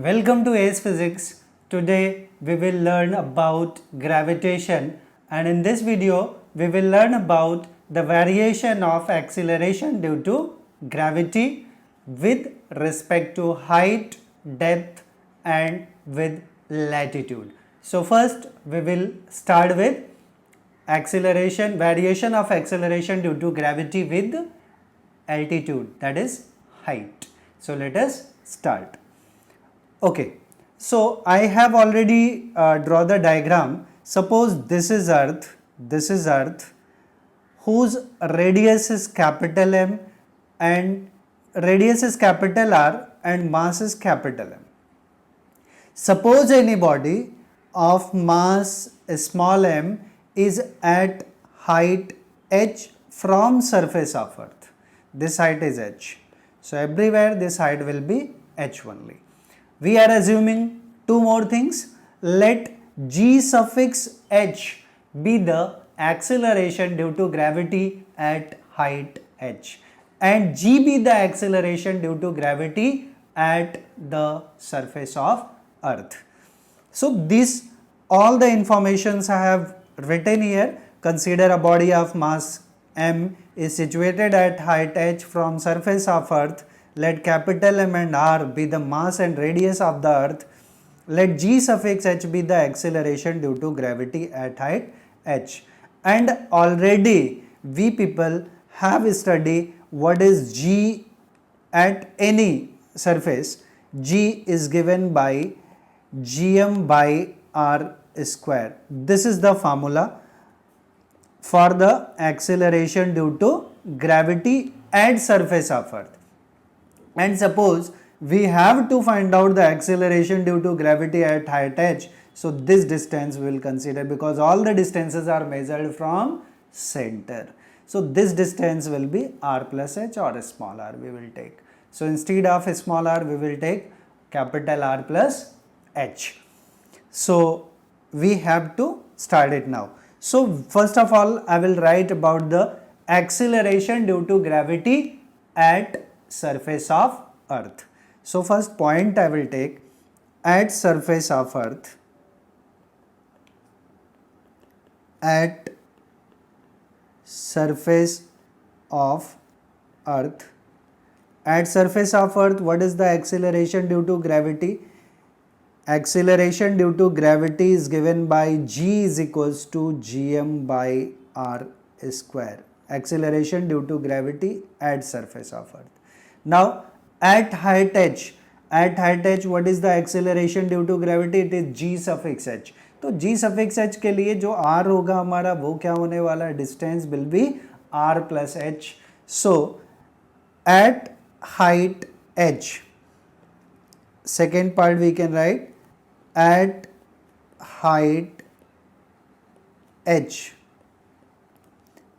Welcome to ACE Physics. Today we will learn about gravitation, and in this video we will learn about the variation of acceleration due to gravity with respect to height, depth and with latitude. So first we will start with variation of acceleration due to gravity with altitude, that is height. So let us start. Okay, so I have already draw the diagram. Suppose this is Earth, whose radius is capital M and radius is capital R and mass is capital M. Suppose any body of mass small m is at height h from surface of Earth. This height is h. So everywhere this height will be h only. We are assuming two more things. Let g suffix h be the acceleration due to gravity at height h and g be the acceleration due to gravity at the surface of Earth. So this all the informations I have written here. Consider a body of mass m is situated at height h from surface of Earth. Let capital M and R be the mass and radius of the Earth. Let g suffix h be the acceleration due to gravity at height h. And already we people have studied what is g at any surface. G is given by gm by r square. This is the formula for the acceleration due to gravity at surface of Earth. And suppose we have to find out the acceleration due to gravity at height h. So this distance we will consider, because all the distances are measured from center. So this distance will be r plus h or small r we will take. So instead of small r we will take capital R plus h. So we have to start it now. So first of all I will write about the acceleration due to gravity at surface of Earth. So first point I will take at surface of Earth. At surface of Earth. At surface of Earth, what is the acceleration due to gravity? Acceleration due to gravity is given by g is equals to gm by r square. Acceleration due to gravity at surface of Earth. Now at height h, what is the acceleration due to gravity? It is g suffix h. तो g suffix h के लिए जो r होगा हमारा वो क्या होने वाला है? Distance will be r plus h. So at height h, second part we can write at height h,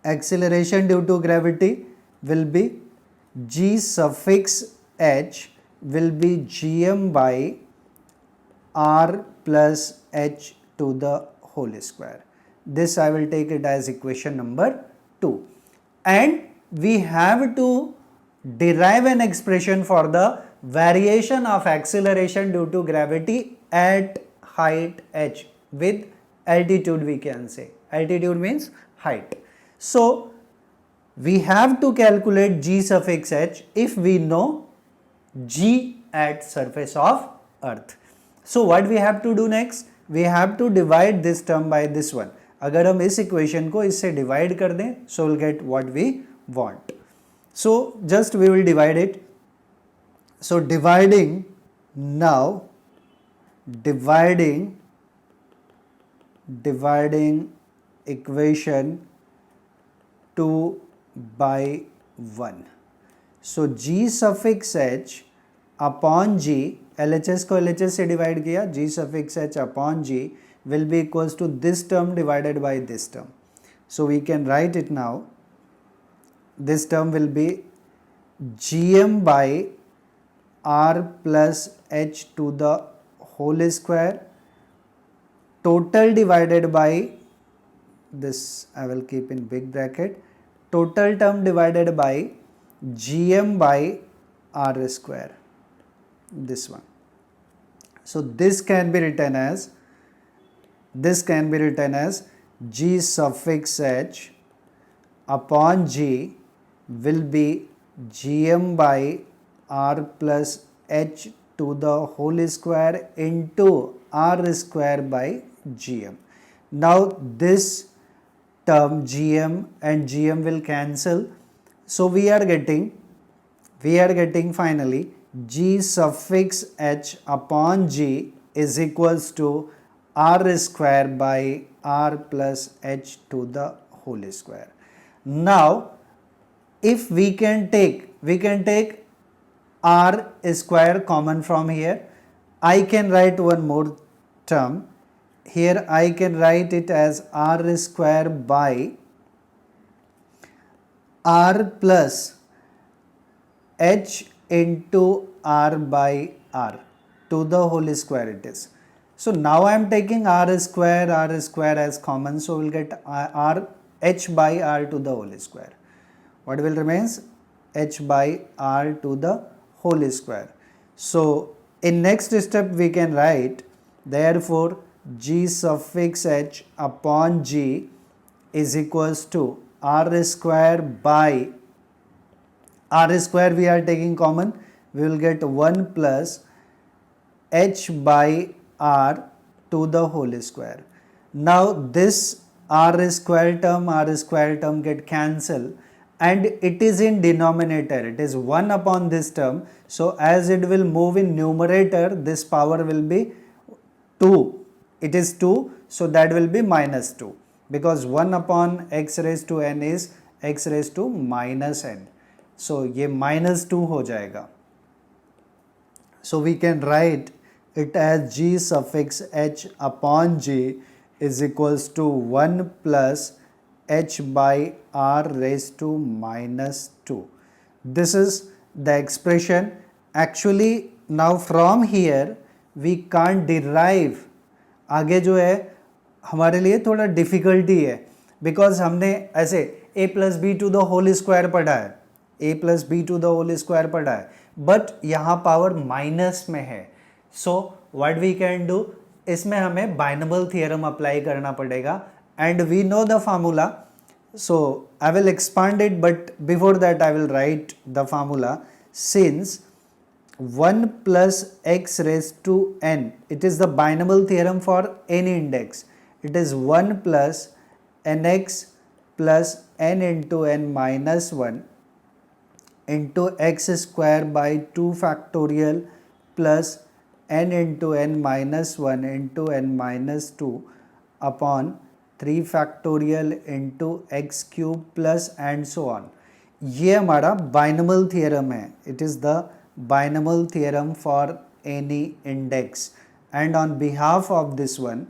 acceleration due to gravity will be g suffix h will be gm by r plus h to the whole square. This I will take it as equation number 2. And we have to derive an expression for the variation of acceleration due to gravity at height h with altitude, we can say. Altitude means height. So we have to calculate g suffix h if we know g at surface of Earth. So what we have to do next? We have to divide this term by this one. अगर हम इस equation को इससे divide कर दें, so we'll get what we want. So just we will divide it. So dividing equation 2 by 1. So g suffix h upon g, LHS को LHS से divide किया, g suffix h upon g will be equals to this term divided by this term. So we can write it now. This term will be gm by r plus h to the whole square, total divided by this, I will keep in big bracket, total term divided by gm by r square, this one. So this can be written as g suffix h upon g will be gm by r plus h to the whole square into r square by gm. Now this term gm and gm will cancel, so we are getting finally g suffix h upon g is equals to r square by r plus h to the whole square. Now if we can take r square common from here, I can write one more term. Here I can write it as r square by r plus h into r by r to the whole square it is. So now I am taking r square as common, so we will get r h by r to the whole square. What will remains? H by r to the whole square. So in next step we can write, therefore g suffix h upon g is equals to r square by r square we are taking common, we will get 1 plus h by r to the whole square. Now this r square term get cancelled and it is in denominator, it is 1 upon this term. So as it will move in numerator, this power will be 2, it is 2, so that will be minus 2, because 1 upon x raised to n is x raised to minus n. So ये minus 2 हो जाएगा. So we can write it as g suffix h upon g is equals to 1 plus h by r raised to minus 2. This is the expression. Actually now from here we can't derive. आगे जो है हमारे लिए थोड़ा difficulty है, because हमने ऐसे a plus B to the whole square पढ़ा है, a plus B to the whole square पढ़ा है, बट यहाँ पावर माइनस में है. So what we can do, इसमें हमें बाइनोमियल थ्योरम अप्लाई करना पड़ेगा and we know the formula. So I will expand it, but before that I will write the formula. Since 1 plus x raised to n, it is the binomial theorem for any index. It is 1 plus nx plus n into n minus 1 into x square by 2 factorial plus n into n minus 1 into n minus 2 upon 3 factorial into x cube plus and so on. ये हमारा binomial theorem है. It is the binomial theorem for any index, and on behalf of this one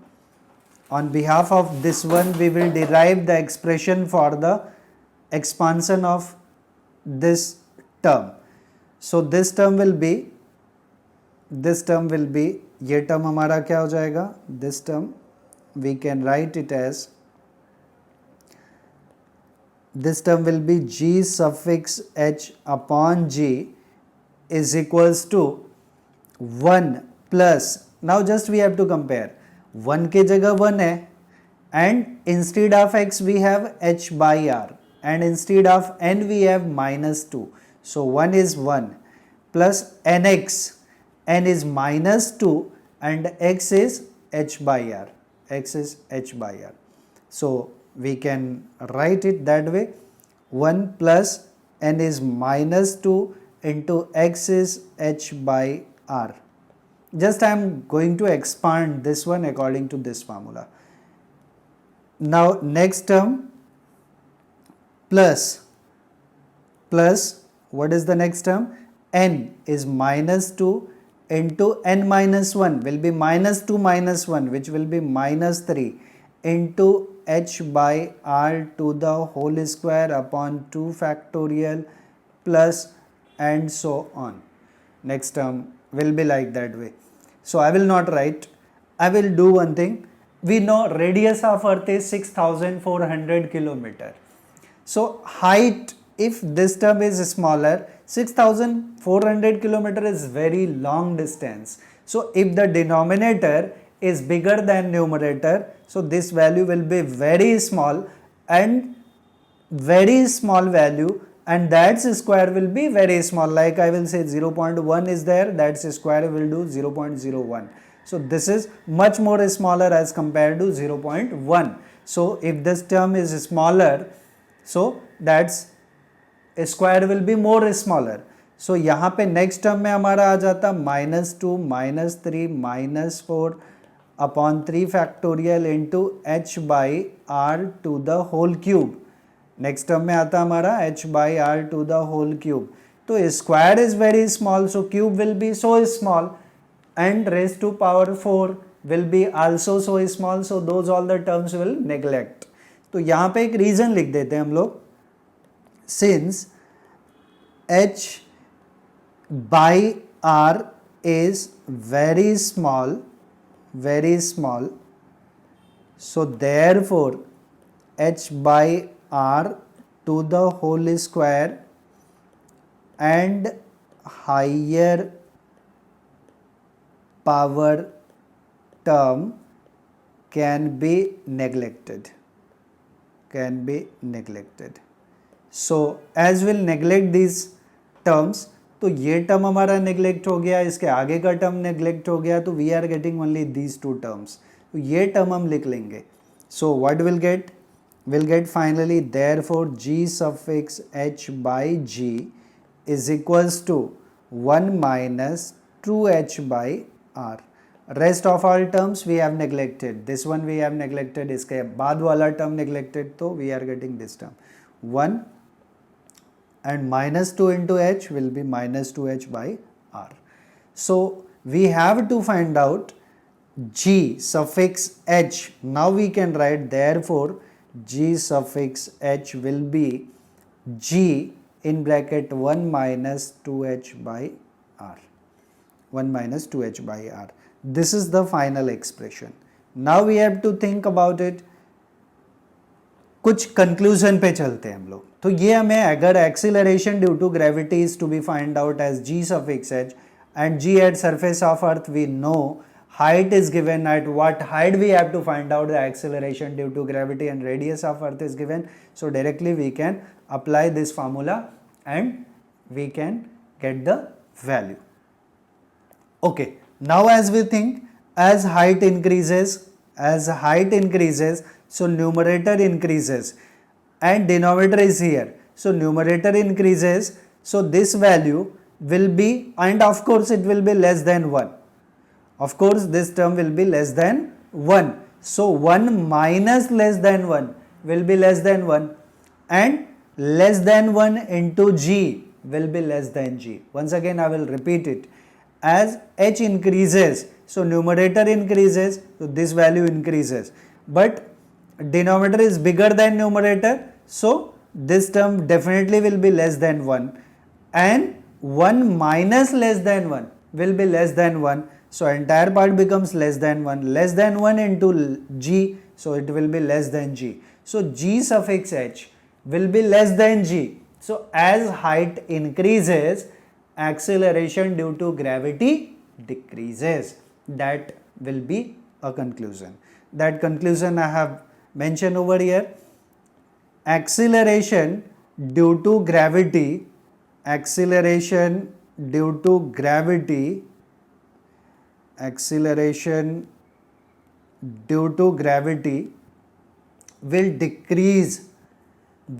we will derive the expression for the expansion of this term. So this term will be ये term हमारा क्या हो जाएगा, this term we can write it as, this term will be g suffix h upon g is equals to 1 plus, now just we have to compare, 1 के जगह 1 है and instead of x we have h by r and instead of n we have minus 2. So 1 is 1 plus nx, n is minus 2 and x is h by r, x is h by r. So we can write it that way, 1 plus n is minus 2 into x is h by r. Just I am going to expand this one according to this formula. Now next term plus what is the next term, n is minus 2 into n minus 1 will be minus 2 minus 1 which will be minus 3 into h by r to the whole square upon 2 factorial plus and so on. Next term will be like that way. So I will not write, I will do one thing. We know radius of earth is 6400 kilometer. So height, if this term is smaller, 6400 kilometer is very long distance. So if the denominator is bigger than numerator, so this value will be very small and very small value, and that's square will be very small. Like I will say 0.1 is there, that's square will do 0.01. So this is much more smaller as compared to 0.1. So if this term is smaller, so that's square will be more smaller. So यहाँ पे next term में हमारा आ जाता -2 -3 -4 upon 3 factorial into h by r to the whole cube. Next term में आता हमारा h by r to the whole cube. तो square is very small, so cube will be so small and raise to power 4 will be also so small, so those all the terms will neglect. तो यहाँ पे एक reason लिख देते हैं हम लोग. Since h by r is very small, so therefore h by r to the whole square and higher power term can be neglected. So as we'll neglect these terms, तो ये टर्म हमारा neglect हो गया, इसके आगे का term neglect हो गया, तो we are getting only these two terms. तो ये टर्म हम लिख लेंगे. So what will get? Will get finally therefore g suffix h by g is equals to 1 minus 2h by r. Rest of all terms we have neglected. This one we have neglected, इसके बाद वाला term neglected, तो we are getting this term 1 and minus 2 into h will be minus 2h by r. So we have to find out g suffix h. Now we can write therefore g suffix h will be g in bracket 1 minus 2h by r. 1 minus 2h by r. This is the final expression. Now we have to think about it. कुछ conclusion पे चलते हैं हम लोग. तो ये हमें अगर acceleration due to gravity is to be find out as g suffix h and g at surface of earth we know height is given. At what height we have to find out the acceleration due to gravity, and radius of earth is given. So directly we can apply this formula and we can get the value. Okay, now as we think, as height increases, so numerator increases and denominator is here, so numerator increases, so this value will be, and of course it will be less than 1. Of course this term will be less than 1. So 1 minus less than 1 will be less than 1, and less than 1 into g will be less than g. Once again I will repeat it. As h increases, so numerator increases, so this value increases, but denominator is bigger than numerator, so this term definitely will be less than 1, and 1 minus less than 1 will be less than 1, so entire part becomes less than 1. Less than 1 into g, so it will be less than g. So g suffix h will be less than g. So as height increases, acceleration due to gravity decreases. That will be a conclusion. That conclusion I have mentioned over here. Acceleration due to gravity will decrease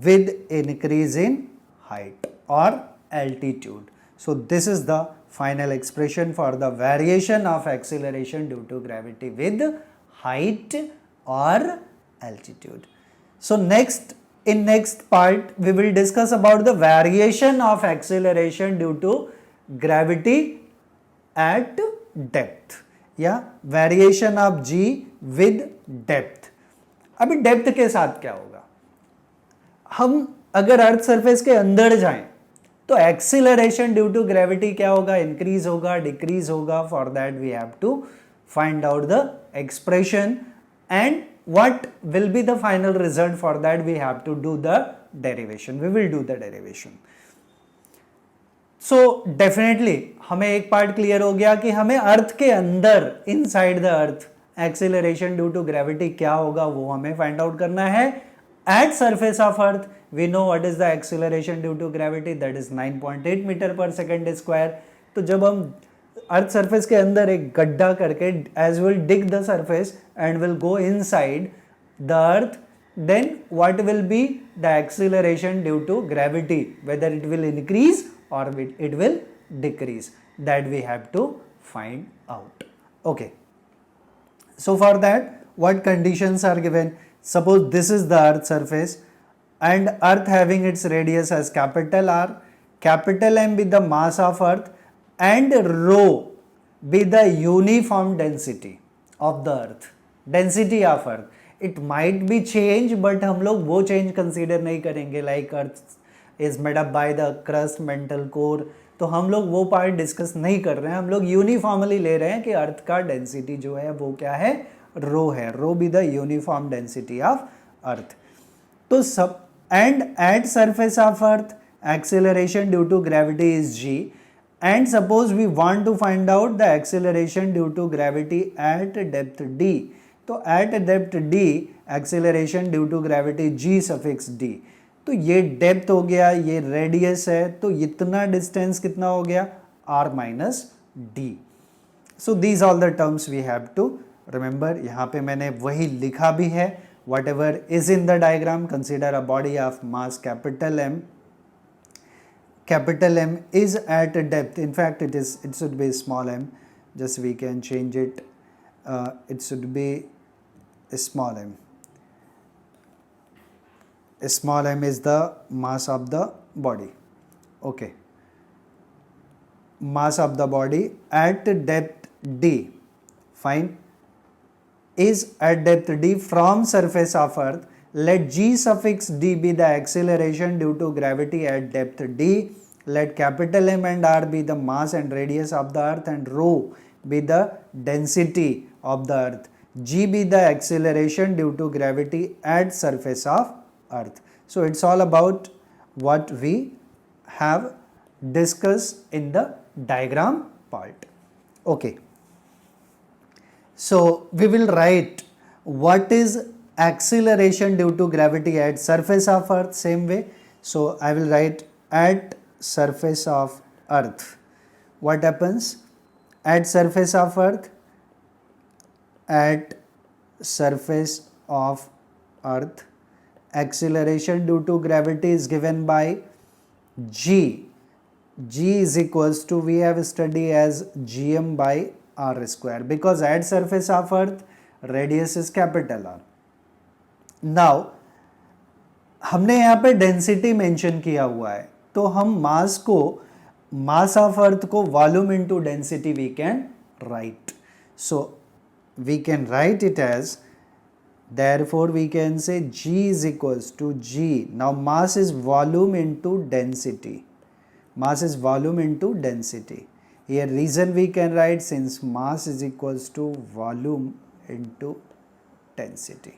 with increase in height or altitude. So this is the final expression for the variation of acceleration due to gravity with height or altitude. So in next part we will discuss about the variation of acceleration due to gravity at depth, या variation of g with depth. अभी depth के साथ क्या होगा? हम अगर earth surface के अंदर जाएं तो एक्सीलरेशन ड्यू टू ग्रेविटी क्या होगा? इंक्रीज होगा, डिक्रीज होगा. For that we have to find out the expression and what will be the final result. For that we have to do the derivation. We will do the derivation. So definitely हमें एक part clear हो गया कि हमें earth के अंदर, inside the earth, acceleration due to gravity क्या होगा वो हमें फाइंड आउट करना है. At surface of earth we know what is the acceleration due to gravity, that is 9.8 metre per second square. तो जब हम अर्थ सरफेस के अंदर एक गड्ढा करके, as will dig the surface and will go inside the earth, then what will be the acceleration due to gravity, whether it will increase or it will decrease, that we have to find out. Okay, so for that what conditions are given? Suppose this is the earth surface and earth having its radius as capital R, capital M be the mass of earth and rho be the uniform density of the earth, density of earth. It might be change, but हम लोग वो change consider नहीं करेंगे. Like earth is made up by the crust mantle core, तो हम लोग वो part discuss नहीं कर रहे हैं. हम लोग यूनिफॉर्मली ले रहे हैं कि अर्थ का डेंसिटी जो है वो क्या है, रो है. Rho be the uniform density of earth. तो सब and at surface of earth acceleration due to gravity is g. And suppose we want to find out the acceleration due to gravity at depth d. तो at depth d acceleration due to gravity g suffix d. तो ये depth हो गया, ये radius है, तो इतना distance कितना हो गया, R minus D. So these all the terms we have to remember. यहाँ पे मैंने वही लिखा भी है, whatever is in the diagram. Consider a body of mass capital M. Capital M is at depth, in fact it should be small m, just we can change it, it should be small m. Small m is the mass of the body. Okay, mass of the body at depth d, fine, is at depth d from surface of earth. Let g suffix d be the acceleration due to gravity at depth d. Let capital M and R be the mass and radius of the earth and rho be the density of the earth. G be the acceleration due to gravity at surface of earth. So it's all about what we have discussed in the diagram part. Okay. So we will write what is acceleration due to gravity at surface of earth same way. So I will write at surface of earth. What happens at surface of earth? At surface of earth acceleration due to gravity is given by g. G is equals to, we have studied as gm by r square, because at surface of earth radius is capital R. Now हमने यहाँ पे density mention किया हुआ है, तो हम मास को, मास of earth को volume into density we can write. So we can write it as, therefore we can say g is equals to g. Now mass is volume into density. Mass is volume into density. Here reason we can write, since mass is equals to volume into density.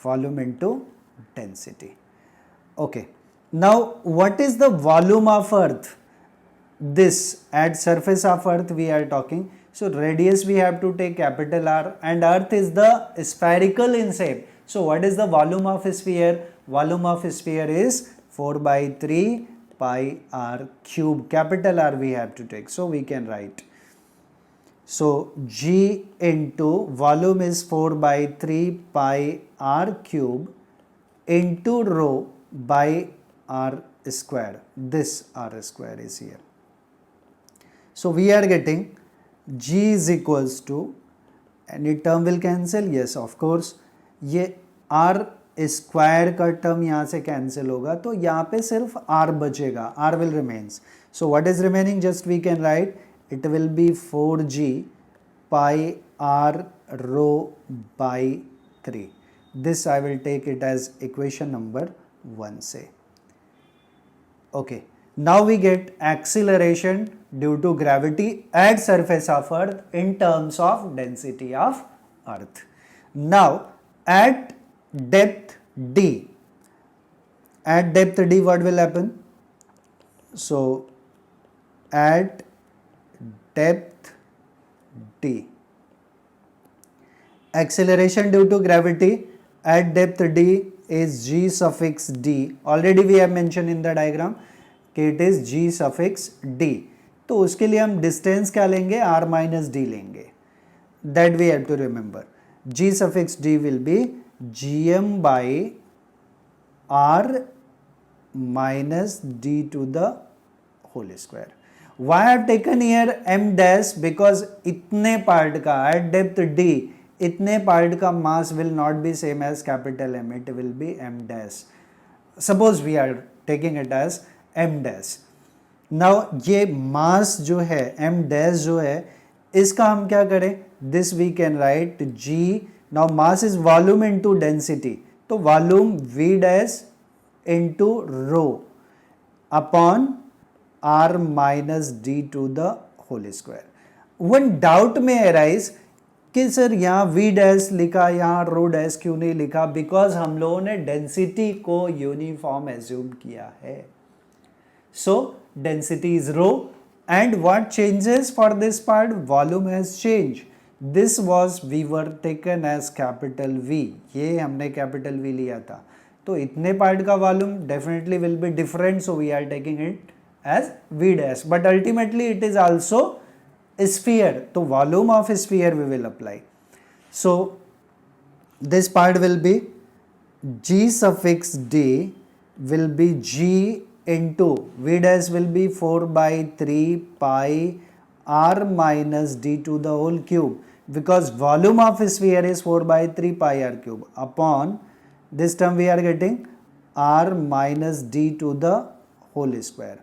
Volume into density. Okay. Now what is the volume of earth? This at surface of earth we are talking. So radius we have to take capital R, and earth is the spherical in shape. So what is the volume of a sphere? Volume of a sphere is 4 by 3 pi r cube. Capital R we have to take. So we can write. So g into volume is 4 by 3 pi r cube into rho by r square. This r square is here. So we are getting g is equals to, any term will cancel, yes of course, ये r square का term यहाँ से cancel होगा, तो यहाँ पे सिर्फ r बचेगा, r will remains. So what is remaining, just we can write, it will be 4g pi r rho by 3. This I will take it as equation number 1 say. Okay, now we get acceleration due to gravity at surface of earth in terms of density of earth. Now at depth d, what will happen? So at depth d. Acceleration due to gravity at depth d is g suffix d. Already we have mentioned in the diagram कि it is g suffix d. तो उसके लिए हम distance क्या लेंगे, r minus d लेंगे. That we have to remember. G suffix d will be gm by r minus d to the whole square. Why I have taken here m dash? Because इतने part का at depth d, इतने part का mass will not be same as capital M. It will be m dash. Suppose we are taking it as m dash. Now ये mass जो है m dash जो है, इसका हम क्या करें? This we can write g. Now mass is volume into density. तो volume v dash into rho upon r minus d to the whole square. One doubt may arise कि सर यहाँ v dash लिखा, यहाँ rho dash क्यों नहीं लिखा? Because हम लोगों ने density को uniform assume किया है. So density is rho, and what changes for this part? Volume has changed. This was we were taken as capital V. ये हमने capital V लिया था. तो इतने part का volume definitely will be different. So we are taking it as V dash. But ultimately it is also a sphere. तो volume of a sphere we will apply. So this part will be g suffix d will be g into v dash will be 4 by 3 pi r minus d to the whole cube, because volume of a sphere is 4 by 3 pi r cube upon this term we are getting r minus d to the whole square.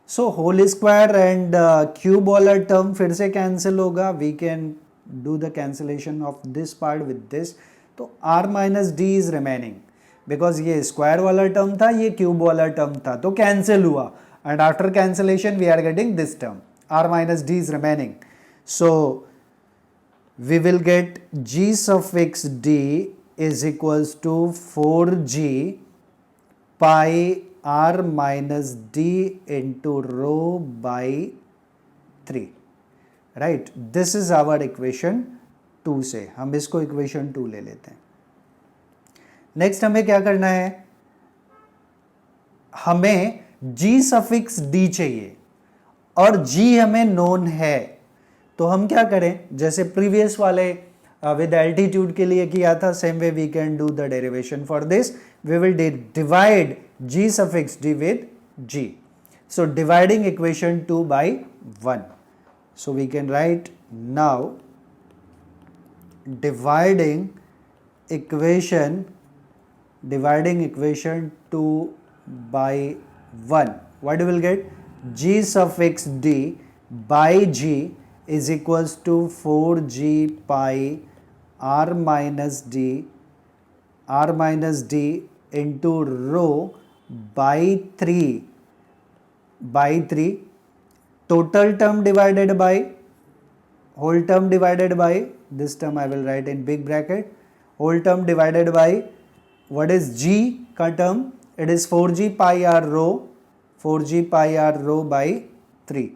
So whole square and cube वाला term फिर से cancel होगा. We can do the cancellation of this part with this. तो r minus d is remaining. Because ये square वाला term था, ये cube वाला term था, तो cancel हुआ. And after cancellation we are getting this term. R minus d is remaining. So we will get g suffix d is equals to 4g pi r minus d into rho by 3. Right? This is our equation 2 से. हम इसको equation 2 ले लेते हैं. Next हमें क्या करना है? हमें g सफिक्स d चाहिए और g हमें नोन है. तो हम क्या करें? जैसे प्रीवियस वाले विद एल्टीट्यूड के लिए किया था, same way we can do the derivation for this. We will divide g suffix d with g. So dividing equation 2 by 1. So we can write now dividing equation 2 by 1. What you will get? G suffix d by g is equals to 4g pi r minus d into rho by 3 total term divided by whole term divided by this term I will write in big bracket, whole term divided by what is g का term, it is 4g pi r rho by 3.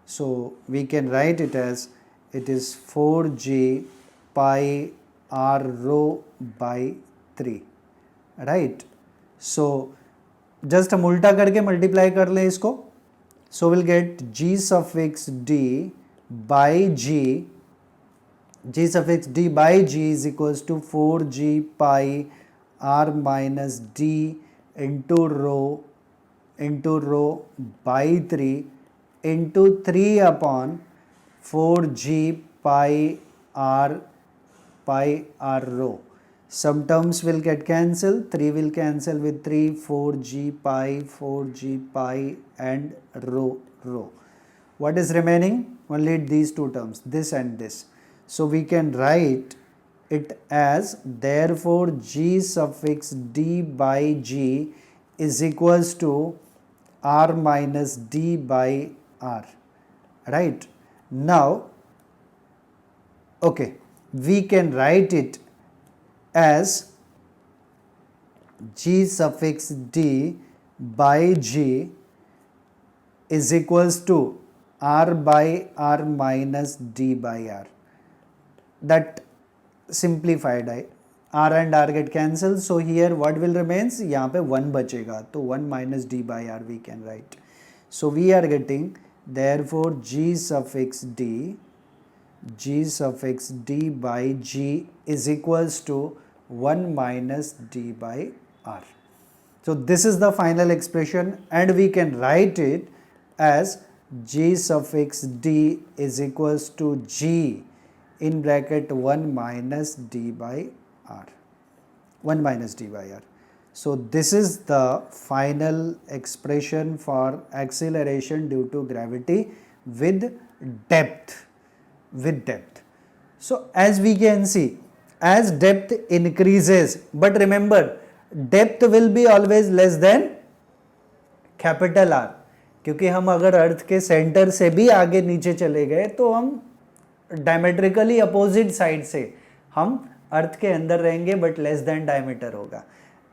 So we can write it as it is 4g pi r rho by 3, right? So just हम उल्टा करके multiply कर लें इसको. So we'll get g suffix d by g is equals to 4g pi r minus d into rho by 3 into 3 upon 4g pi r rho. Some terms will get cancelled, 3 will cancel with 3, 4g pi and rho. What is remaining? Only these two terms, this and this. So we can write it as therefore g suffix d by g is equals to r minus d by r, right? Now, okay, we can write it as g suffix d by g is equals to r by r minus d by r. That simplified है, r and r get cancelled, so here what will remains, यहाँ पे 1 बचेगा, तो 1 minus d by r we can write. So we are getting therefore g suffix d by g is equals to 1 minus d by r. So this is the final expression, and we can write it as g suffix d is equals to g in bracket 1 minus d by r. 1 minus d by r. So this is the final expression for acceleration due to gravity with depth. So as we can see, as depth increases, but remember depth will be always less than capital R, क्योंकि हम अगर अर्थ के centre से भी आगे नीचे चले गए तो हम डायमेट्रिकली अपोजिट साइड से हम अर्थ के अंदर रहेंगे, बट लेस देन डायमीटर होगा.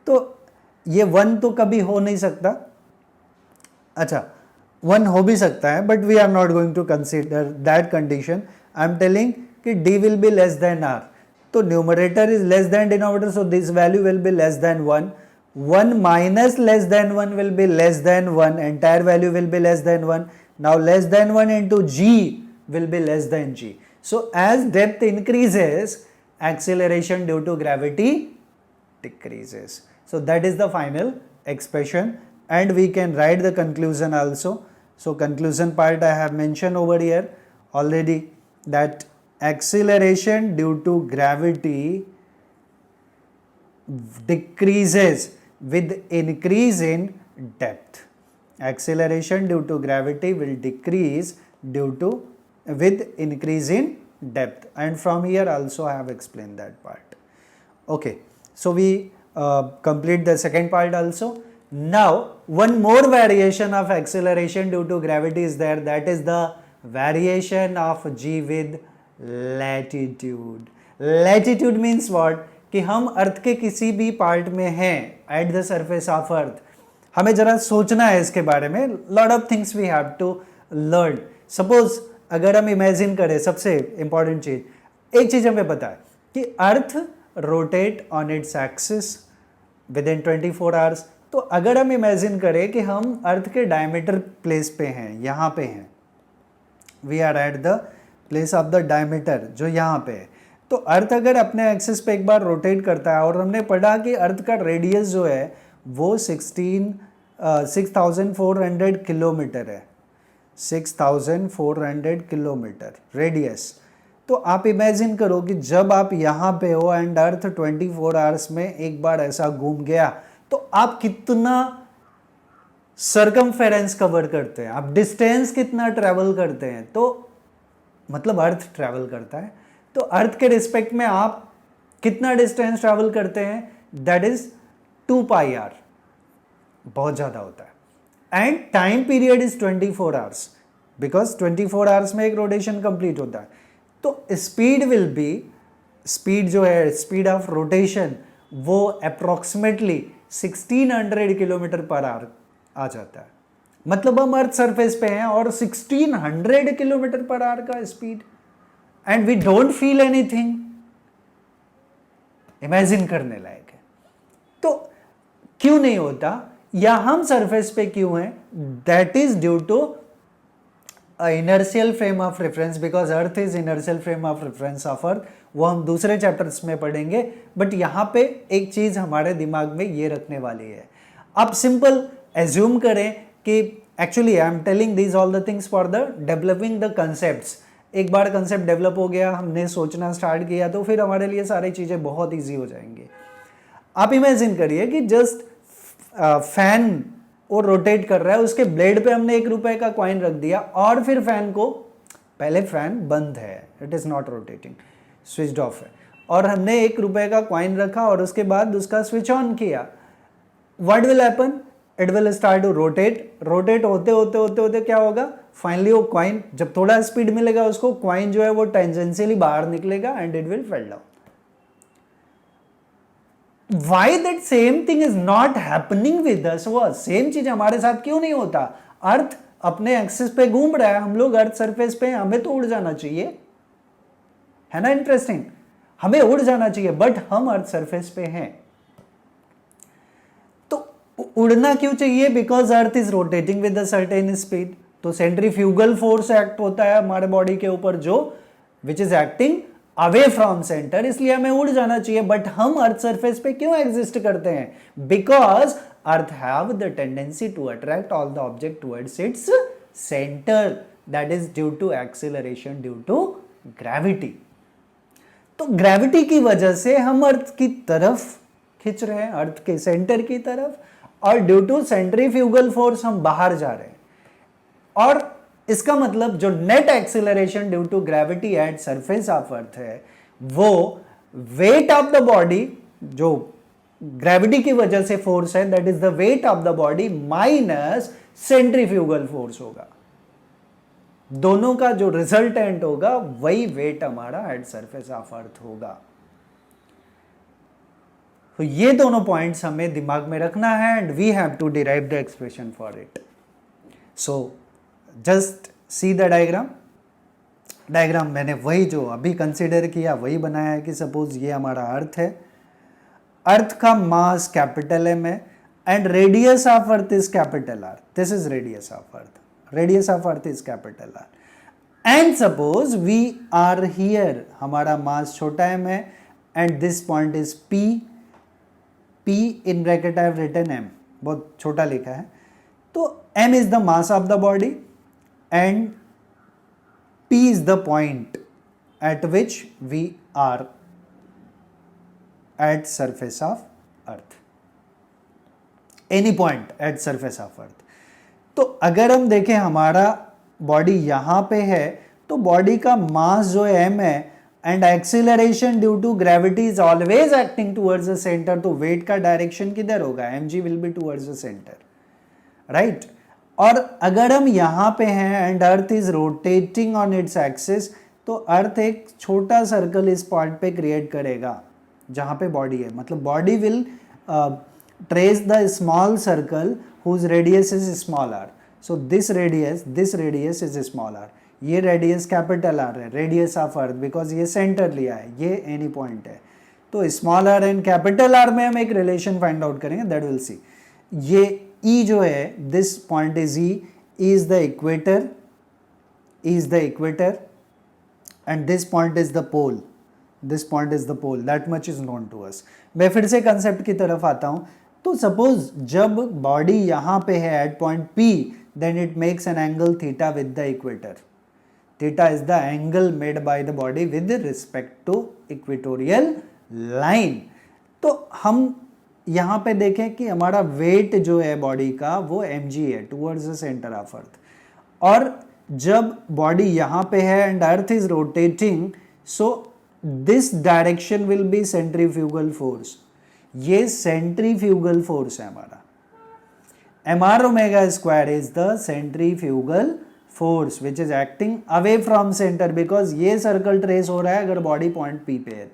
तो ये 1 तो कभी हो नहीं सकता. अच्छा, 1 हो भी सकता है, but we are not going to consider that condition. I am telling कि d will be less than r. तो numerator is less than denominator, so this value will be less than 1. 1 minus less than 1 will be less than 1, entire value will be less than 1. Now less than 1 into g will be less than g. So as depth increases, acceleration due to gravity decreases. So that is the final expression, and we can write the conclusion also. So conclusion part I have mentioned over here already, that acceleration due to gravity decreases with increase in depth. Acceleration due to gravity will decrease with increase in depth, and from here also I have explained that part. Okay, so we complete the second part also. Now one more variation of acceleration due to gravity is there, that is the variation of g with latitude. Latitude means what, कि हम अर्थ के किसी भी part में हैं at the surface of earth, हमें जरा सोचना है इसके बारे में. Lot of things we have to learn. Suppose अगर हम इमेजिन करें, सबसे इंपॉर्टेंट चीज, एक चीज हमें पता है कि earth rotate on its axis with in 24 hours. तो अगर हम इमेजिन करें कि हम अर्थ के डायमीटर प्लेस पे हैं, यहाँ पे हैं, we are at the place of the diameter जो यहाँ पे है, तो अर्थ अगर अपने एक्सिस पे एक बार रोटेट करता है, और हमने पढ़ा कि अर्थ का रेडियस जो है वो 6,400 किलोमीटर है. 6,400 किलोमीटर रेडियस. तो आप इमेजिन करो कि जब आप यहाँ पे हो एंड अर्थ 24 आवर्स में एक बार ऐसा घूम गया, तो आप कितना सर्कमफेरेंस कवर करते हैं, आप डिस्टेंस कितना ट्रैवल करते हैं. तो मतलब अर्थ ट्रैवल करता है, तो अर्थ के रिस्पेक्ट में आप कितना डिस्टेंस ट्रैवल करते हैं, दैट इज 2 पाई आर. बहुत ज़्यादा होता है. And time period is 24 hours, because 24 hours में एक रोटेशन कंप्लीट होता है. तो स्पीड विल बी, स्पीड जो है, स्पीड ऑफ रोटेशन, वो अप्रोक्सीमेटली 1600 किलोमीटर पर आवर आ जाता है. मतलब हम अर्थ सरफेस पे हैं और 1600 किलोमीटर पर आवर का speed, and we don't feel anything. Imagine करने लायक है. तो क्यों नहीं होता, या हम सरफेस पे क्यों हैं, that is due to inertial frame of reference, because earth is inertial frame of reference of earth. वो हम दूसरे चैप्टर्स में पढ़ेंगे, बट यहाँ पे एक चीज हमारे दिमाग में ये रखने वाली है. आप सिंपल एज्यूम करें कि actually I am telling these all the things for the developing the concepts. एक बार कंसेप्ट डेवलप हो गया, हमने सोचना स्टार्ट किया, तो फिर हमारे लिए सारी चीज़ें बहुत ईजी हो जाएंगी. आप इमेजिन करिए कि जस्ट फैन वो रोटेट कर रहा है, उसके ब्लेड पे हमने 1 रुपए का कॉइन रख दिया, और फिर फैन को, पहले फैन बंद है, it is not rotating, switch off है, और हमने 1 रुपए का कॉइन रखा और उसके बाद उसका स्विच ऑन किया. What will happen, it will start to rotate. Rotate होते होते होते होते क्या होगा, फाइनली वो कॉइन, जब थोड़ा स्पीड मिलेगा उसको, कॉइन जो है वो टेंजेंशियली बाहर निकलेगा and it will fell down. Why that same thing is not happening with us? वो सेम चीज हमारे साथ क्यों नहीं होता? अर्थ अपने एक्सिस पे घूम रहा है, हम लोग अर्थ सरफेस पे हैं, हमें तो उड़ जाना चाहिए, है ना इंटरेस्टिंग, हमें उड़ जाना चाहिए, बट हम अर्थ सरफेस पे हैं। तो उड़ना क्यों चाहिए? Because earth is rotating with a certain speed. तो सेंट्रीफ्यूगल फोर्स एक्ट होता है हमारे बॉडी के ऊपर जो विच is acting away from centre, इसलिए हमें उड़ जाना चाहिए। बट हम अर्थ सरफेस पे क्यों एग्जिस्ट करते हैं? Because earth have the tendency to attract all the object towards its centre, that is due to acceleration due to gravity. तो ग्रेविटी की वजह से हम अर्थ की तरफ खिंच रहे हैं, अर्थ के सेंटर की तरफ, और ड्यू टू सेंट्रीफ्यूगल फोर्स हम बाहर जा रहे हैं। और इसका मतलब जो net acceleration due to gravity at surface of earth है, वो वेट ऑफ द बॉडी, जो ग्रेविटी की वजह से फोर्स है, that is the weight of the body minus centrifugal force होगा। दोनों का जो रिजल्टेंट होगा वही वेट हमारा एट सरफेस ऑफ अर्थ होगा। तो ये दोनों पॉइंट्स हमें दिमाग में रखना है and we have to derive the expression for it. So just see the diagram. Diagram मैंने वही जो अभी कंसिडर किया वही बनाया है कि सपोज ये हमारा अर्थ है, अर्थ का मास कैपिटल एम है and radius of earth is capital R, this is radius of earth, radius of earth is capital R. And suppose we are here, हमारा मास छोटा एम है and this point is P, P in bracket I have written m, बहुत छोटा लिखा है। तो m is the mass of the body and p is the point at which we are at surface of earth, any point at surface of earth। तो अगर हम देखें हमारा बॉडी यहाँ पे है, तो बॉडी का मास जो m है and acceleration due to gravity is always acting towards the centre, तो वेट का डायरेक्शन किधर होगा? mg will be towards the centre, right. और अगर हम यहाँ पे हैं and earth is rotating on its axis, तो अर्थ एक छोटा सर्कल इस पॉइंट पे क्रिएट करेगा जहाँ पे बॉडी है, मतलब body will trace the small circle whose radius is small r. So this radius is small r, ये रेडियस कैपिटल आर है, रेडियस ऑफ अर्थ, बिकॉज ये सेंटर लिया है, ये एनी पॉइंट है। तो small r and capital R में हम एक रिलेशन फाइंड आउट करेंगे, दैट विल सी। ये E जो है, this point is E, is the equator and this point is the pole, that much is known to us। मैं फिर से कंसेप्ट की तरफ आता हूँ। तो सपोज जब बॉडी यहाँ पे है at point P, then it makes an angle theta with the equator। theta is the angle made by the body with respect to equatorial line। तो हम यहाँ पे देखें कि हमारा वेट जो है बॉडी का वो mg है टूवर्ड्स द सेंटर ऑफ अर्थ, और जब बॉडी यहाँ पे है and earth is rotating, so this direction will be centrifugal force. ये सेंट्रीफ्यूगल फोर्स है हमारा, mr omega square is the centrifugal force which is acting away from centre, because ये circle trace हो रहा है अगर बॉडी पॉइंट P पे है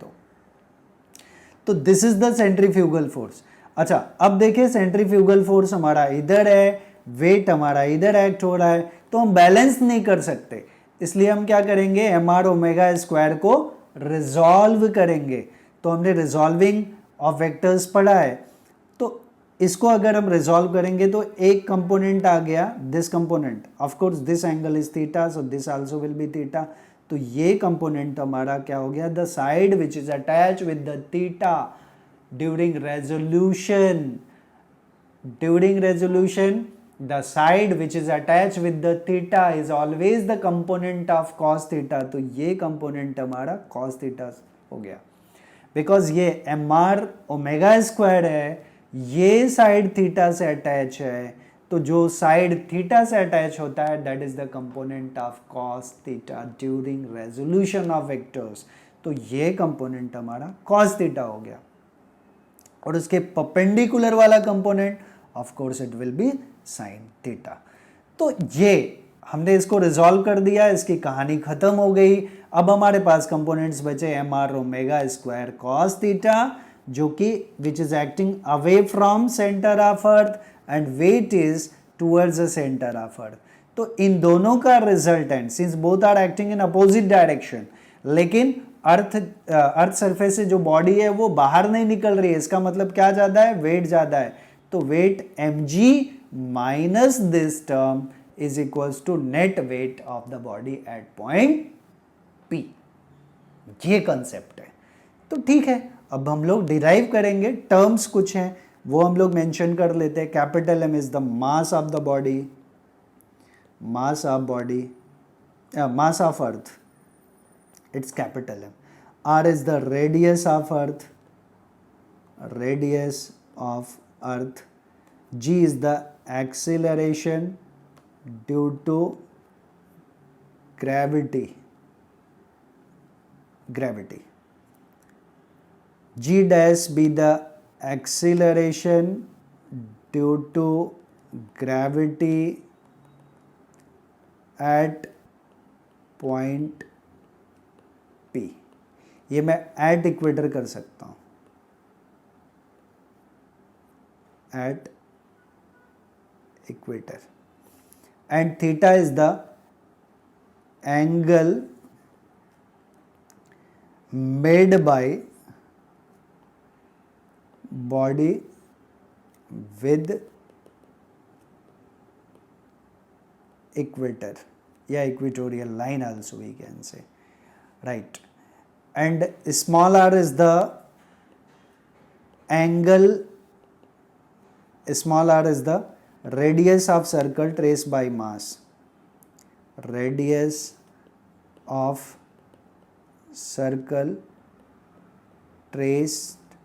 तो this is the centrifugal force. अच्छा, अब देखिए सेंट्रीफ्यूगल फोर्स हमारा इधर है, वेट हमारा इधर एक्ट हो रहा है, तो हम बैलेंस नहीं कर सकते, इसलिए हम क्या करेंगे, mr ओमेगा स्क्वायर को रिजॉल्व करेंगे। तो हमने रिजॉल्विंग ऑफ वेक्टर्स पढ़ा है, तो इसको अगर हम रिजॉल्व करेंगे तो एक कंपोनेंट आ गया, this component, of course this angle is theta, so this also will be theta. तो ये कंपोनेंट हमारा क्या हो गया, the side which is attach with the theta during resolution, the side which is attached with the theta is always the component of cos theta। तो ये component हमारा cos theta हो गया, बिकॉज ये mr ओमेगा स्क्वायर है, ये side theta से attach है, तो जो साइड थीटा से अटैच होता है that is the component of cos theta during resolution of vectors. तो ये कंपोनेंट हमारा cos theta हो गया, और उसके परपेंडिकुलर वाला component of course it will be sin theta। तो ये हमने इसको रिजॉल्व कर दिया, इसकी कहानी खत्म हो गई। अब हमारे पास कंपोनेंट्स बचे mr omega square cos theta, जो कि which is acting away from centre of earth and weight is towards the centre of earth. तो इन दोनों का resultant, since both are acting in opposite direction, लेकिन अर्थ सरफेस से जो body है वो बाहर नहीं निकल रही है, इसका मतलब क्या ज्यादा है, वेट ज्यादा है। तो weight mg minus this term is equals to net weight of the body at point P। ये कंसेप्ट है। तो ठीक है, अब हम लोग डिराइव करेंगे, टर्म्स कुछ हैं वो हम लोग मेंशन कर लेते हैं। Capital M is the mass of the body, mass of earth, it's capital M. R is the radius of earth, G is the acceleration due to gravity, G dash be the acceleration due to gravity at point P। ये मैं at equator कर सकता हूं, at equator. And theta is the angle made by body with equator या equatorial line also we can say, right? And small r is the angle, small r is the radius of circle traced by mass, radius of circle traced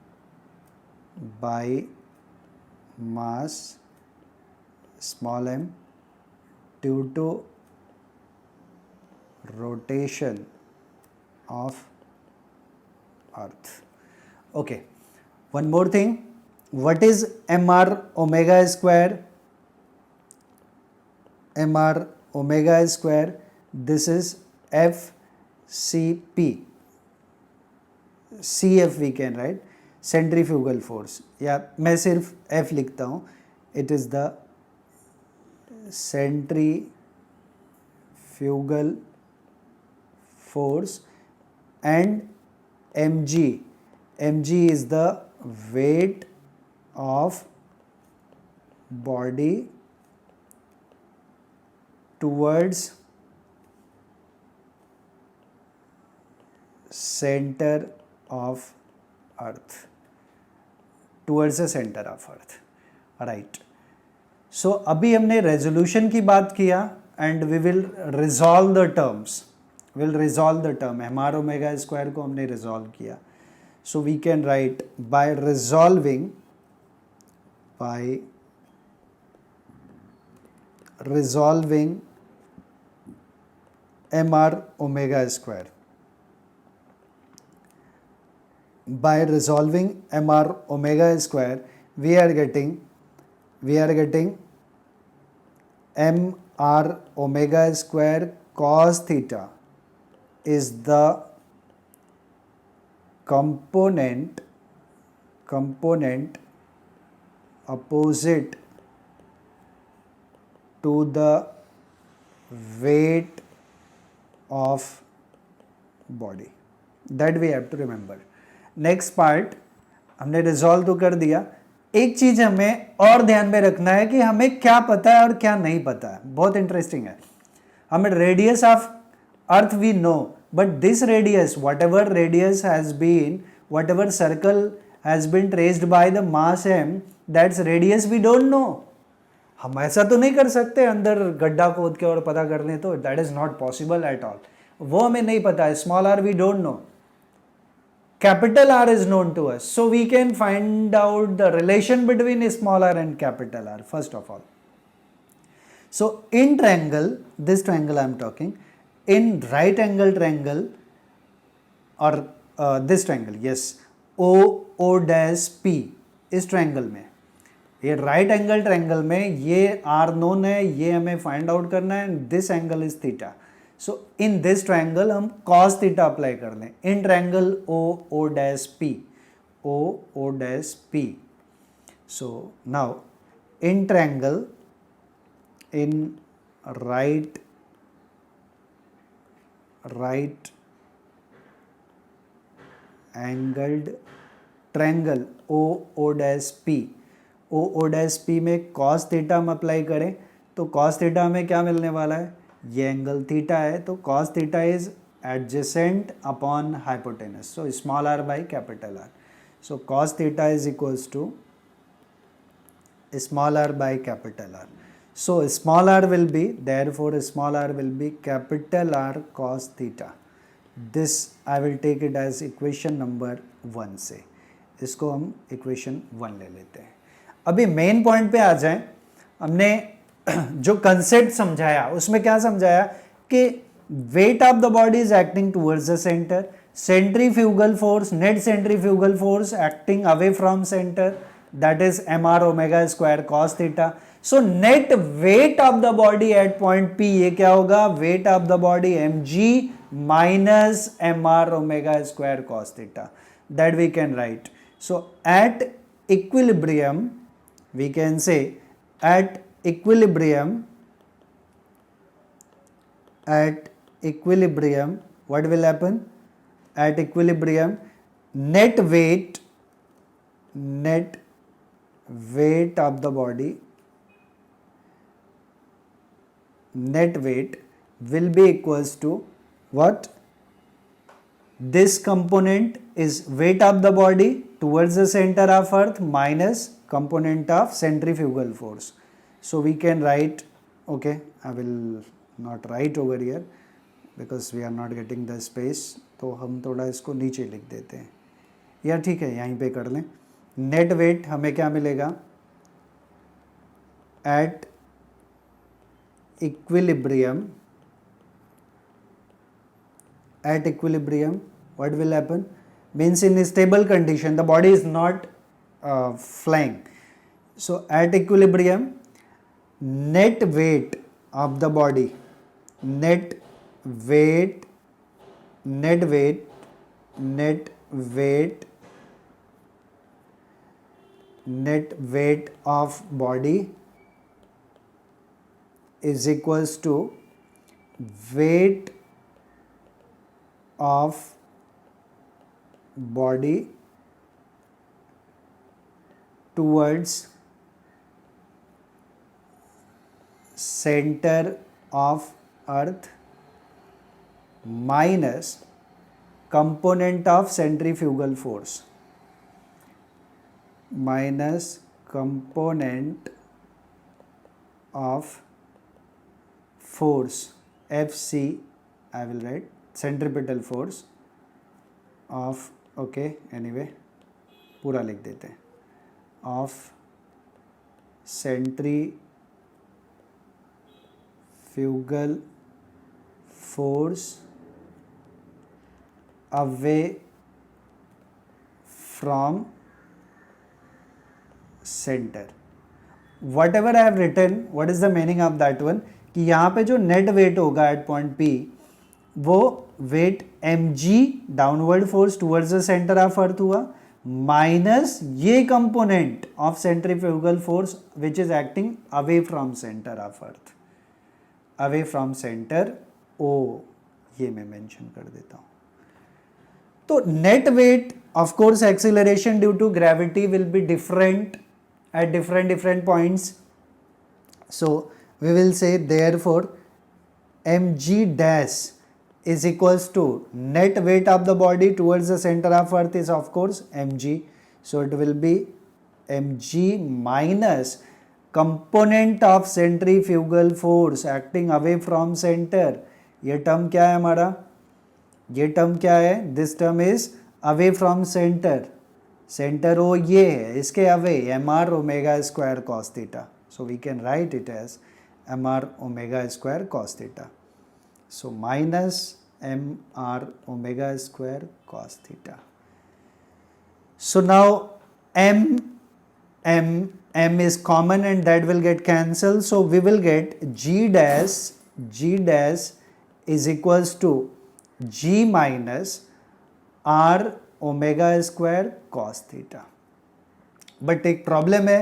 by mass small m due to rotation of earth. Okay, one more thing, what is mr omega square? Mr omega square, this is FCP, CF we can write, centrifugal force, या मैं सिर्फ F लिखता हूँ, it is the centrifugal force, and mg is the weight of body towards center of earth, towards the center of earth, right? So अभी हमने resolution की बात किया and we will resolve the terms, will resolve the term. mr omega square को हमने resolve किया, so we can write by resolving mr omega square, by resolving mr omega square we are getting mr omega square cos theta is the component opposite to the weight of body, that we have to remember. Next part हमने resolve तो कर दिया, एक चीज हमें और ध्यान में रखना है कि हमें क्या पता है और क्या नहीं पता है, बहुत इंटरेस्टिंग है। हमें radius of earth we know, but this radius, whatever radius has been, whatever circle has been traced by the mass m, that's radius we don't know. हम ऐसा तो नहीं कर सकते अंदर गड्ढा खोद के और पता कर लें, तो that is not possible at all, वो हमें नहीं पता है। Small r we don't know, capital R is known to us, so we can find out the relation between small r and capital R first of all. So in triangle, this triangle I am talking, in right angle triangle or this triangle, yes, O dash P, इस triangle में, ये right angle triangle में ये R known है, ये हमें find out करना है, this angle is theta. So in this triangle हम cos थीटा अप्लाई कर लें in triangle O dash P। So now in triangle right angled triangle O dash P, O dash P में cos theta हम apply करें तो cos theta हमें क्या मिलने वाला है, ये एंगल थीटा है तो cos theta is adjacent upon hypotenuse, so small r by capital R, so cos theta is equals to small r by capital R, so small r will be, therefore small r will be capital R cos theta. This I will take it as equation number 1 से, इसको हम equation 1 ले लेते हैं. अभी main point पे आ जाएं. हमने जो कंसेप्ट समझाया उसमें क्या समझाया कि weight of the body is acting towards the center, centrifugal force, net centrifugal force acting away from center, that is mr omega square cos theta. So net weight of the body at point P ये क्या होगा, weight of the body mg minus mr omega square cos theta, that we can write. So at equilibrium we can say, at equilibrium what will happen, at equilibrium net weight of the body, net weight will be equals to what, this component is weight of the body towards the center of earth minus component of centrifugal force. So we can write, okay, I will not write over here because we are not getting the space, तो हम थोड़ा इसको नीचे लिख देते हैं, या ठीक है यहीं पे कर लें. नेट वेट हमें क्या मिलेगा, at equilibrium what will happen, means in stable condition the body is not flying, so at equilibrium net weight of the body, net weight of body is equals to weight of body towards center of earth minus component of centrifugal force, minus component of force FC, I will write centripetal force of, okay anyway पूरा लिख देते हैं, of centrifugal force away from center. Whatever I have written, what is the meaning of that one, कि यहाँ पे जो net weight होगा at point P, वो weight mg downward force towards the centre of earth हुआ minus ये component of centrifugal force which is acting away from centre of earth, away from centre O, ये मैं mention कर देता हूं. तो net weight of course acceleration due to gravity will be different at different points, so we will say therefore mg dash is equals to net weight of the body towards the center of earth is of course mg, so it will be mg minus component of centrifugal force acting away from center. ये term क्या है हमारा, ये term क्या है, this term is away from centre, centre O ये है, इसके away mr omega square cos theta, so we can write it as mr omega square cos theta, so minus mr omega square cos theta. So now m is common and that will get cancelled, so we will get g dash is equals to g minus r omega square cos theta. But एक problem है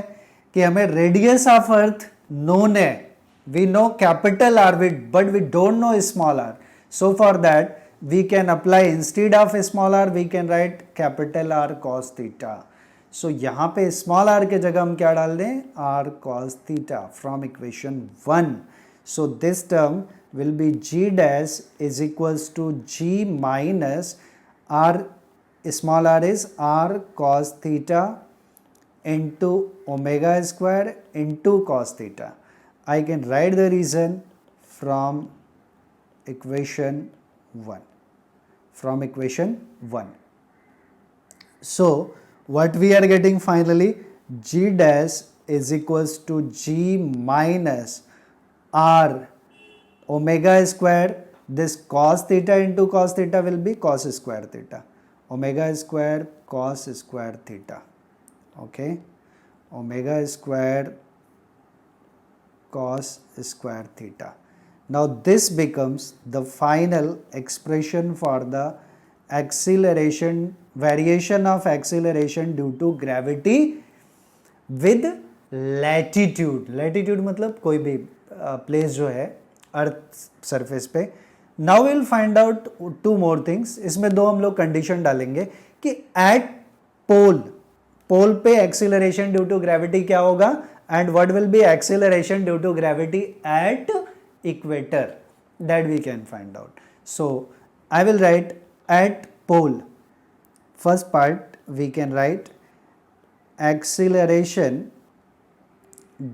कि हमें radius of earth known है, We know capital R, but we don't know small r. So for that, we can apply instead of small r, we can write capital R cos theta. So यहाँ पे small r के जगह हम क्या डाल दें, r cos theta from equation 1. So this term will be g dash is equals to g minus r, small r is r cos theta into omega square into cos theta. I can write the reason from equation 1. From equation 1. So what we are getting finally, g dash is equals to g minus r omega square, this cos theta into cos theta will be cos square theta, omega square cos square theta, okay, omega square cos square theta. Now this becomes the final expression for the acceleration, variation of acceleration due to gravity with latitude. Latitude मतलब कोई भी place जो है earth surface पे. Now will find out two more things. इसमें दो हम लोग कंडीशन डालेंगे कि एट पोल पे एक्सीलरेशन ड्यू टू ग्रेविटी क्या होगा, and what will be acceleration due to gravity at equator, that we can find out. So I will write at pole. First part we can write acceleration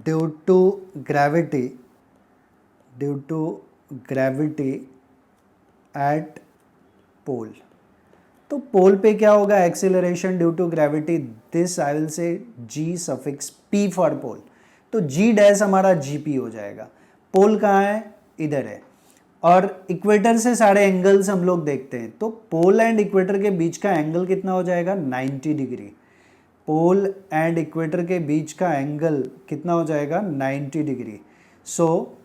due to gravity at pole. तो पोल पे क्या होगा, acceleration due to gravity, this I will say g suffix p for pole. तो g dash हमारा GP हो जाएगा. पोल कहाँ है, इधर है, और इक्वेटर से सारे एंगल्स हम लोग देखते हैं. तो पोल एंड इक्वेटर के बीच का एंगल कितना हो जाएगा, 90 डिग्री. पोल एंड इक्वेटर के बीच का एंगल कितना हो जाएगा, 90 degree. So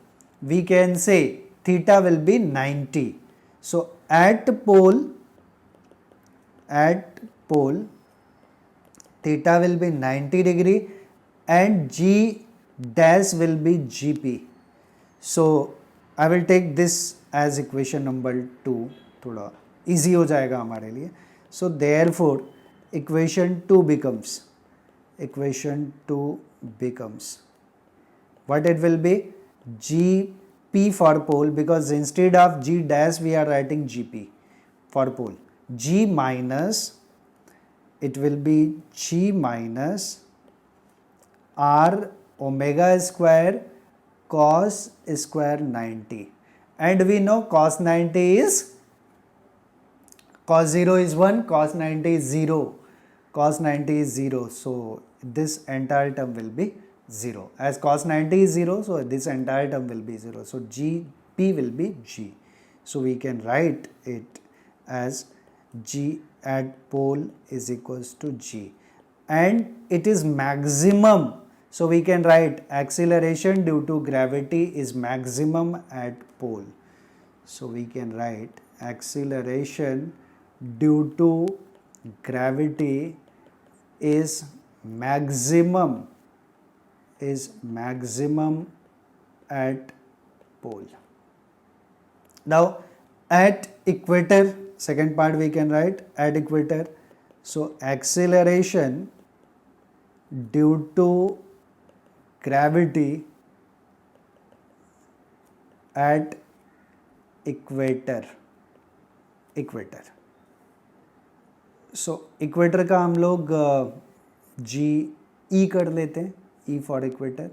we can say theta will be 90. So at pole theta will be 90 degree and g dash will be gp. So I will take this as equation number 2, थोड़ा easy हो जाएगा हमारे लिए. So therefore equation 2 becomes what it will be, gp for pole, because instead of g dash we are writing gp for pole. G minus, it will be G minus R omega square cos square 90, and we know cos 90 is, cos 0 is 1, cos 90 is 0, so this entire term will be 0. As cos 90 is 0, so this entire term will be 0. So P will be G. So we can write it as G at pole is equals to G, and it is maximum. So we can write acceleration due to gravity is maximum at pole. So we can write acceleration due to gravity is maximum at pole. Now at equator, second part we can write at equator. So acceleration due to gravity at equator. So equator का हम लोग जी ई कर लेते हैं, E for equator.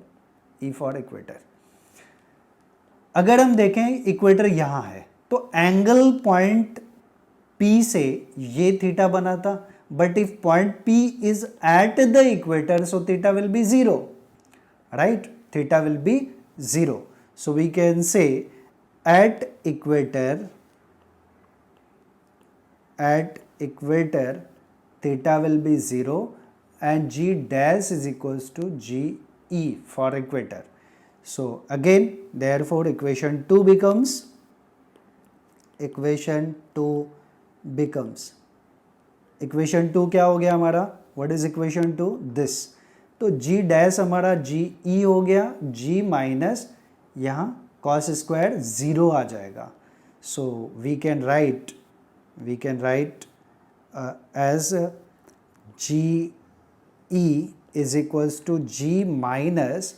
अगर हम देखें equator यहाँ है तो एंगल पॉइंट P से ये थीटा बना था, but if point P is at the equator, so theta will be 0, right, theta will be 0. So we can say at equator theta will be 0 and g dash is equals to g e for equator. So again, therefore equation 2 becomes equation 2 क्या हो गया हमारा, what is equation 2, this. तो g dash हमारा g e हो गया, g minus यहाँ cos square 0 आ जाएगा. So we can write as GE is equals to G minus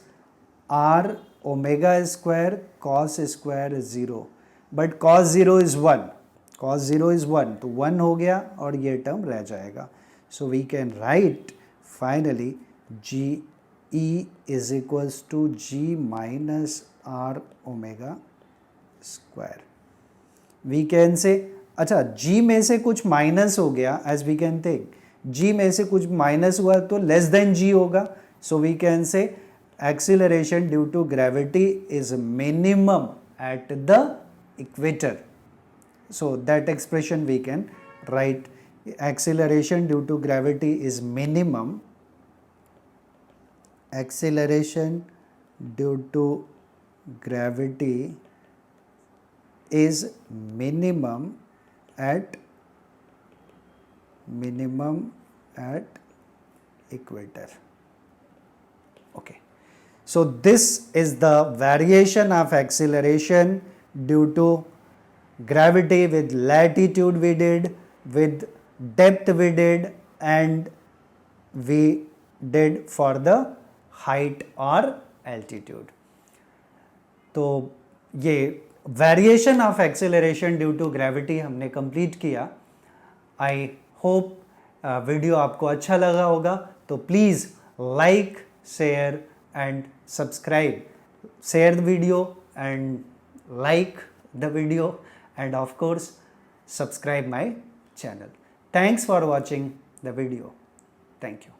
R omega square cos square 0. But cos 0 is 1. Cos 0 is 1. तो 1 हो गया और ये टर्म रह जाएगा. So we can write finally GE is equals to G minus R omega square. We can say, अच्छा G में से कुछ माइनस हो गया, as we can think, G में से कुछ माइनस हुआ तो लेस देन G होगा. So we can say acceleration due to gravity is minimum at the equator. So that expression we can write, acceleration due to gravity is minimum, acceleration due to gravity is minimum at equator. Okay, so this is the variation of acceleration due to gravity. With latitude we did, with depth we did, and we did for the height or altitude. तो ये variation of acceleration due to gravity हमने complete किया. I hope video आपको अच्छा लगा होगा. तो please like, share and subscribe. Share the video and like the video, and of course subscribe my channel. Thanks for watching the video. Thank you.